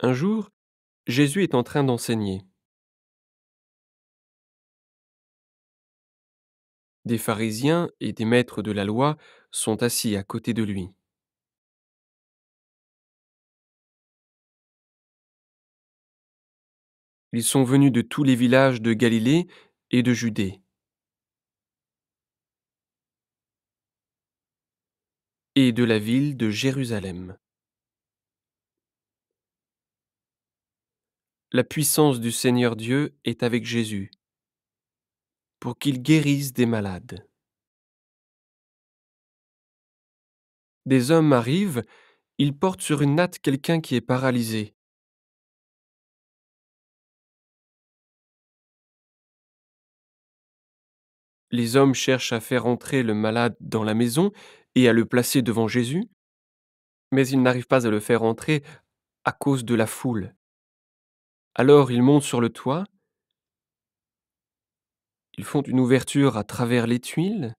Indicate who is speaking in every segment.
Speaker 1: Un jour, Jésus est en train d'enseigner. Des pharisiens et des maîtres de la loi sont assis à côté de lui. Ils sont venus de tous les villages de Galilée et de Judée et de la ville de Jérusalem. La puissance du Seigneur Dieu est avec Jésus pour qu'il guérisse des malades. Des hommes arrivent, ils portent sur une natte quelqu'un qui est paralysé. Les hommes cherchent à faire entrer le malade dans la maison et à le placer devant Jésus, mais ils n'arrivent pas à le faire entrer à cause de la foule. Alors ils montent sur le toit, ils font une ouverture à travers les tuiles,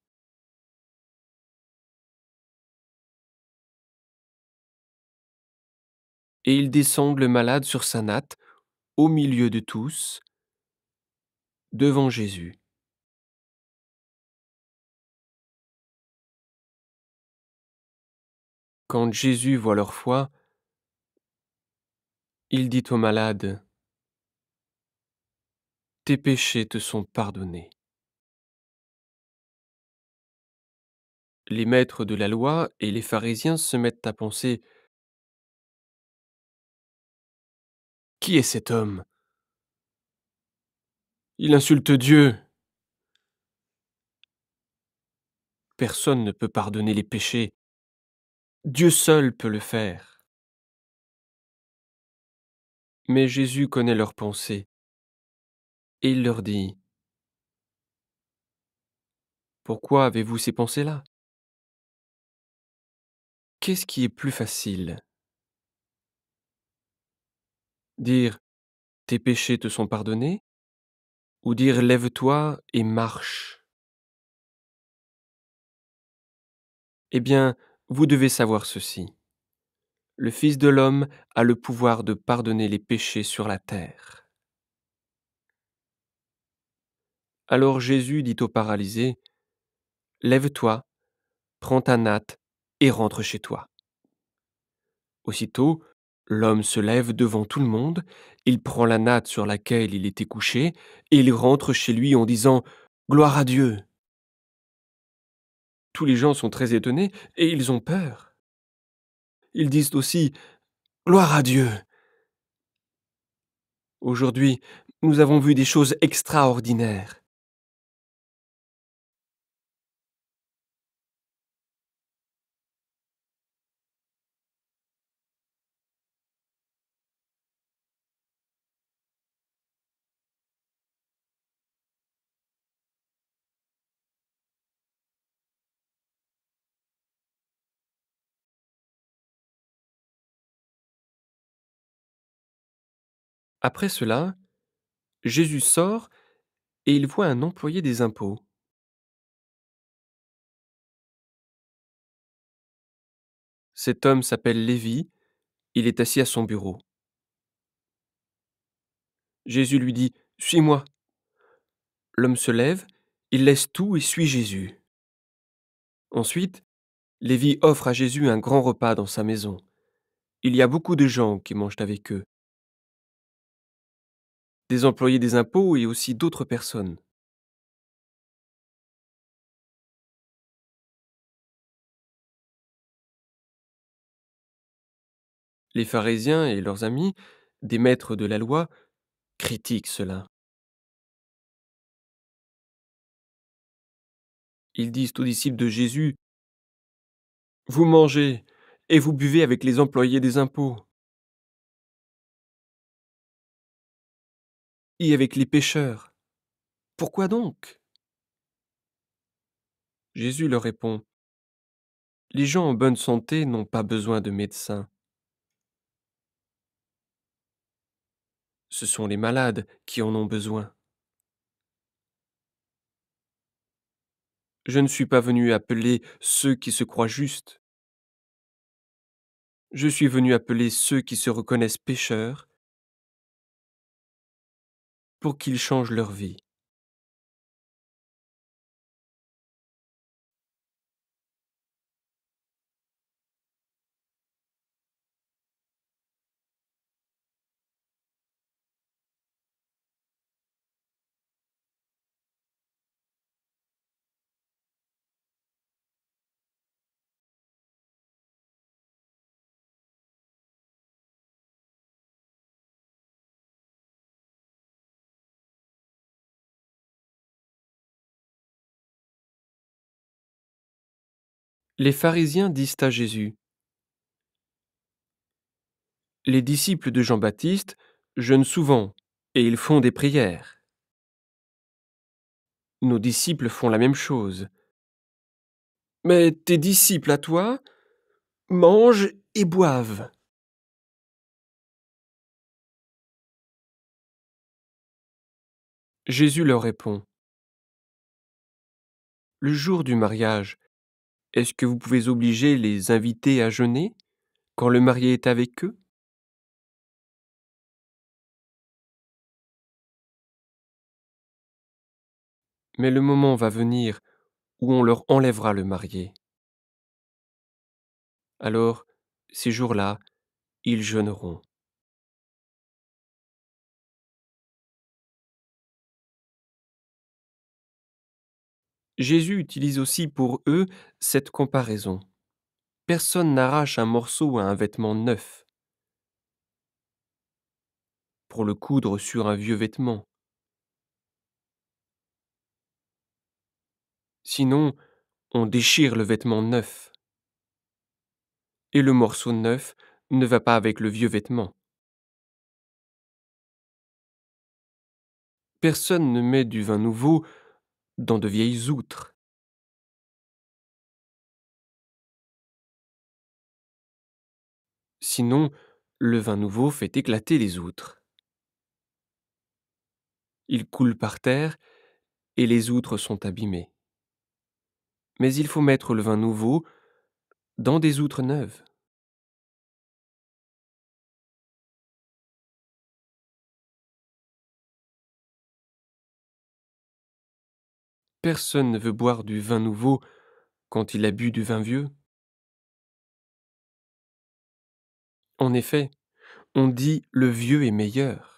Speaker 1: et ils descendent le malade sur sa natte, au milieu de tous, devant Jésus. Quand Jésus voit leur foi, il dit au malade, tes péchés te sont pardonnés. Les maîtres de la loi et les pharisiens se mettent à penser, qui est cet homme? Il insulte Dieu. Personne ne peut pardonner les péchés. Dieu seul peut le faire. Mais Jésus connaît leurs pensées, et il leur dit, pourquoi avez-vous ces pensées-là? Qu'est-ce qui est plus facile? Dire tes péchés te sont pardonnés ou dire lève-toi et marche? Eh bien, vous devez savoir ceci. Le Fils de l'homme a le pouvoir de pardonner les péchés sur la terre. Alors Jésus dit au paralysé, lève-toi, prends ta natte et rentre chez toi. Aussitôt, l'homme se lève devant tout le monde, il prend la natte sur laquelle il était couché et il rentre chez lui en disant gloire à Dieu. Tous les gens sont très étonnés et ils ont peur. Ils disent aussi gloire à Dieu. Aujourd'hui, nous avons vu des choses extraordinaires. Après cela, Jésus sort et il voit un employé des impôts. Cet homme s'appelle Lévi, il est assis à son bureau. Jésus lui dit suis-moi. L'homme se lève, il laisse tout et suit Jésus. Ensuite, Lévi offre à Jésus un grand repas dans sa maison. Il y a beaucoup de gens qui mangent avec eux, des employés des impôts et aussi d'autres personnes. Les pharisiens et leurs amis, des maîtres de la loi, critiquent cela. Ils disent aux disciples de Jésus, vous mangez et vous buvez avec les employés des impôts et avec les pécheurs. Pourquoi donc? Jésus leur répond, les gens en bonne santé n'ont pas besoin de médecins. Ce sont les malades qui en ont besoin. Je ne suis pas venu appeler ceux qui se croient justes. Je suis venu appeler ceux qui se reconnaissent pécheurs pour qu'ils changent leur vie. Les pharisiens disent à Jésus: Les disciples de Jean-Baptiste jeûnent souvent et ils font des prières. Nos disciples font la même chose. Mais tes disciples à toi mangent et boivent. Jésus leur répond: Le jour du mariage, est-ce que vous pouvez obliger les invités à jeûner quand le marié est avec eux? Mais le moment va venir où on leur enlèvera le marié. Alors, ces jours-là, ils jeûneront. Jésus utilise aussi pour eux cette comparaison. Personne n'arrache un morceau à un vêtement neuf pour le coudre sur un vieux vêtement. Sinon, on déchire le vêtement neuf, et le morceau neuf ne va pas avec le vieux vêtement. Personne ne met du vin nouveau dans de vieilles outres. Sinon, le vin nouveau fait éclater les outres. Il coule par terre et les outres sont abîmées. Mais il faut mettre le vin nouveau dans des outres neuves. Personne ne veut boire du vin nouveau quand il a bu du vin vieux. En effet, on dit le vieux est meilleur.